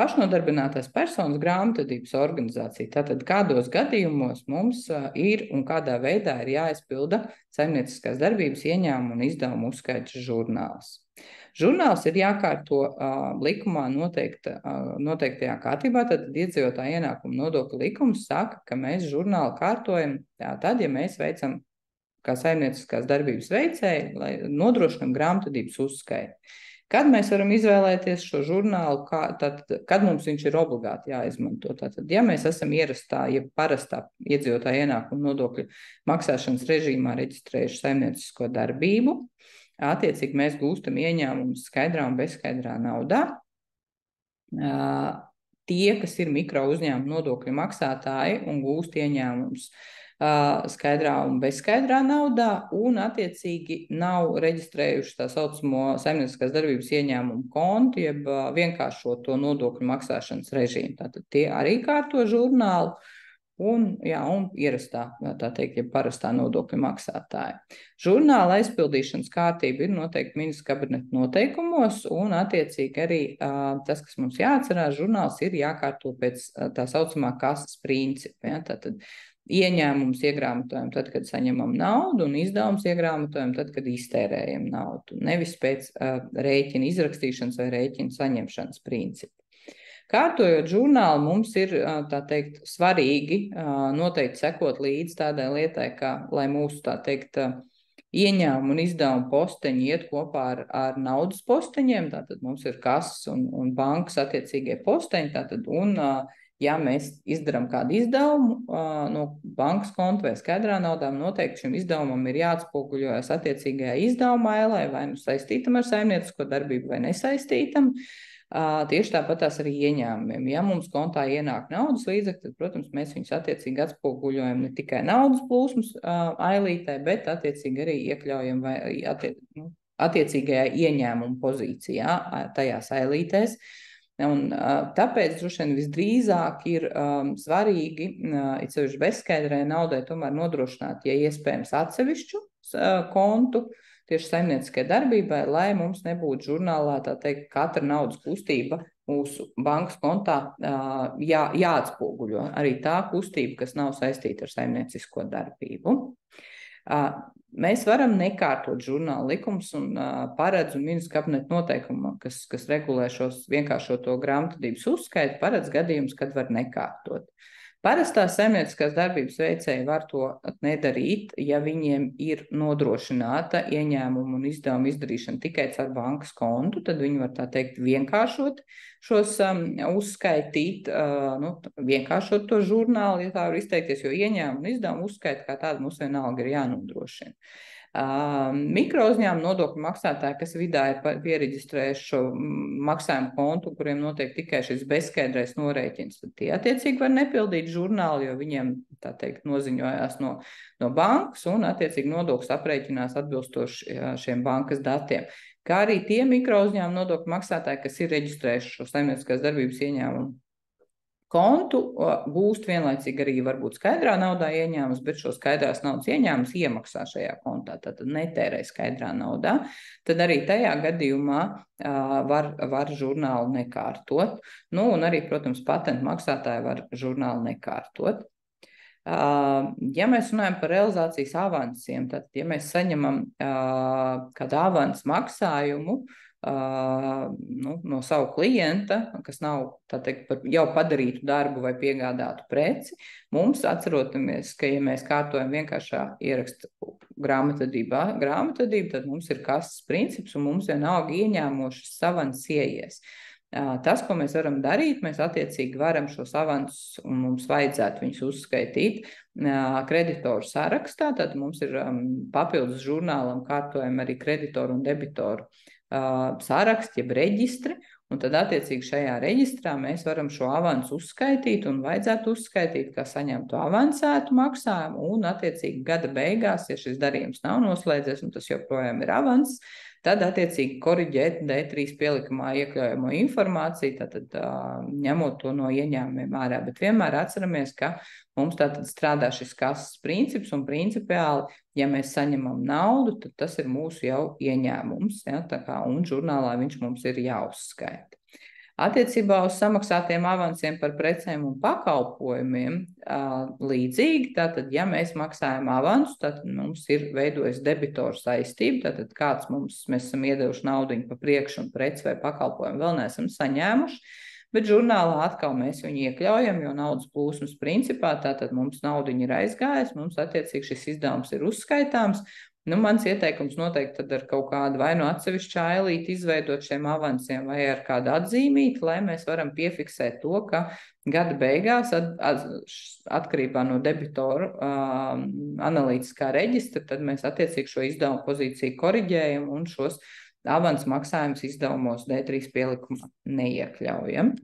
pašnodarbinātās personas grāmatvedības organizācija. Tātad kādos gadījumos mums ir un kādā veidā ir jāizpilda saimnieciskās darbības ieņēmumu un izdevumu uzskaites žurnāls. Žurnāls ir jākārto likumā noteiktajā kārtībā, tad iedzīvotāja ienākuma nodokļa likums saka, ka mēs žurnālu kārtojam tad, ja mēs veicam kā saimnieciskās darbības veicēji, lai nodrošinam grāmatvedības uzskaiti. Kad mēs varam izvēlēties šo žurnālu, kad mums viņš ir obligāti jāizmanto? Tātad, ja mēs esam ierastā, ja parastā iedzīvotāja ienākuma nodokļu maksāšanas režīmā reģistrējuši saimniecisko darbību, attiecīgi mēs gūstam ieņēmumus skaidrā un bezskaidrā naudā. Tie, kas ir mikro uzņēmuma nodokļu maksātāji un gūst ieņēmumus skaidrā un bezskaidrā naudā, un attiecīgi nav reģistrējuši tā saucamo saimnieciskās darbības ieņēmumu kontu, jeb vienkāršoto nodokļu maksāšanas režīmu. Tātad tie arī kārto žurnālu un ierastā, tā teikt, ja parastā nodokļu maksātāja. Žurnāla aizpildīšanas kārtība ir noteikti ministra kabineta noteikumos, un attiecīgi arī tas, kas mums jāatcerās, žurnāls ir jākārto pēc tā saucamā kases principa. Ja? Tātad ieņēmums iegrāmatojam tad, kad saņemam naudu, un izdevums iegrāmatojam tad, kad iztērējam naudu. Nevis pēc rēķina izrakstīšanas vai rēķina saņemšanas principa. Kārtojot žurnālu, mums ir, tā teikt, svarīgi noteikti sekot līdz tādai lietai, lai mūsu, tā teikt, ieņēmumu un izdevumu posteņi iet kopā ar naudas posteņiem, tātad mums ir kases un bankas attiecīgie posteņi, tātad, un ja mēs izdarām kādu izdevumu no bankas konta vai skaidrā naudā, noteikti šim izdevumam ir jāatspoguļojas attiecīgajā izdevuma ailē, vai nu saistītam ar saimniecisko darbību vai nesaistītam. Tieši tāpat tās arī ieņēmumiem. Ja mums kontā ienāk naudas līdzekļi, tad, protams, mēs viņus attiecīgi atspoguļojam ne tikai naudas plūsmas ailītē, bet attiecīgi arī iekļaujam attiecīgajā ieņēmuma pozīcijā tajās ailītēs. Un tāpēc droši vien visdrīzāk ir svarīgi, it sevišķi bezskaidrai naudai, tomēr nodrošināt, ja iespējams, atsevišķu kontu tieši saimnieciskai darbībai, lai mums nebūtu žurnālā, tā teikt, katra naudas kustība mūsu bankas kontā jāatspoguļo. Arī tā kustība, kas nav saistīta ar saimniecisko darbību. Mēs varam nekārtot žurnāla likums un paredz un ministra kabineta noteikumu, kas regulē šos vienkāršoto grāmatvedības uzskaitu, paredz gadījumus, kad var nekārtot. Parastās saimnieciskās darbības veicēji var to nedarīt, ja viņiem ir nodrošināta ieņēmumu un izdevumu izdarīšana tikai caur bankas kontu, tad viņi var, tā teikt, vienkāršot šos uzskaitīt, vienkāršot to žurnālu, ja tā var izteikties, jo ieņēmumu un izdevumu uzskaita kā tāda mums vienalga ir jānodrošina. Mikro uzņēmuma nodokļu maksātāji, kas vidā ir piereģistrējuši šo maksājumu kontu, kuriem notiek tikai šis bezskaidrais norēķins, tad tie attiecīgi var nepildīt žurnālu, jo viņiem, tā teikt, noziņojās no bankas un attiecīgi nodoklis aprēķinās atbilstoši šiem bankas datiem. Kā arī tie mikro uzņēmuma nodokļu maksātāji, kas ir reģistrējuši šo saimnieciskās darbības ieņēmumu kontu, gūst vienlaicīgi arī varbūt skaidrā naudā ieņēmumus, bet šo skaidrās naudas ieņēmumus iemaksā šajā kontā, tātad netērē skaidrā naudā, tad arī tajā gadījumā var žurnālu nekārtot. Un arī, protams, patentu maksātāji var žurnālu nekārtot. Ja mēs runājam par realizācijas avansiem, tad, ja mēs saņemam kādu avans maksājumu, no savu klienta, kas nav, tā teikt, par jau padarītu darbu vai piegādātu preci, mums atcerotamies, ka, ja mēs kārtojam vienkāršā ieraksta grāmatvedību, tad mums ir kases princips un mums vienalga ieņēmošas avans ieies. Tas, ko mēs varam darīt, mēs attiecīgi varam šos avansus, un mums vajadzētu viņus uzskaitīt kreditoru sarakstā, tad mums ir papildus žurnālam kārtojam arī kreditoru un debitoru saraksti, jeb reģistri, un tad attiecīgi šajā reģistrā mēs varam šo avansu uzskaitīt un vajadzētu uzskaitīt, kā saņemtu avansētu maksājumu, un attiecīgi gada beigās, ja šis darījums nav noslēdzies un tas joprojām ir avans, tad attiecīgi koriģēt D3 pielikumā iekļaujamo informāciju, tātad ņemot to no ieņēmumiem ārā. Bet vienmēr atceramies, ka mums tātad strādā šis kases princips, un principiāli, ja mēs saņemam naudu, tad tas ir mūsu jau ieņēmums, ja, tā kā, un žurnālā viņš mums ir jāuzskaita. Attiecībā uz samaksātiem avansiem par precēm un pakalpojumiem līdzīgi, tātad, ja mēs maksājam avansu, tad mums ir veidojis debitoru saistību, tātad mēs esam iedevuši naudiņu pa priekšu un preci vai pakalpojumu vēl neesam saņēmuši, bet žurnālā atkal mēs viņu iekļaujam, jo naudas plūsmas principā, tātad mums naudiņa ir aizgājis, mums attiecīgi šis izdevums ir uzskaitāms. Mans ieteikums noteikti tad ar kaut kādu vai nu atsevišķu ailīti izveidot šiem avansiem vai ar kādu atzīmīti, lai mēs varam piefiksēt to, ka gada beigās atkarībā no debitoru analītiskā reģistra, tad mēs attiecīgi šo izdevumu pozīciju koriģējam un šos avans maksājumus izdevumos D3 pielikumā neiekļaujam.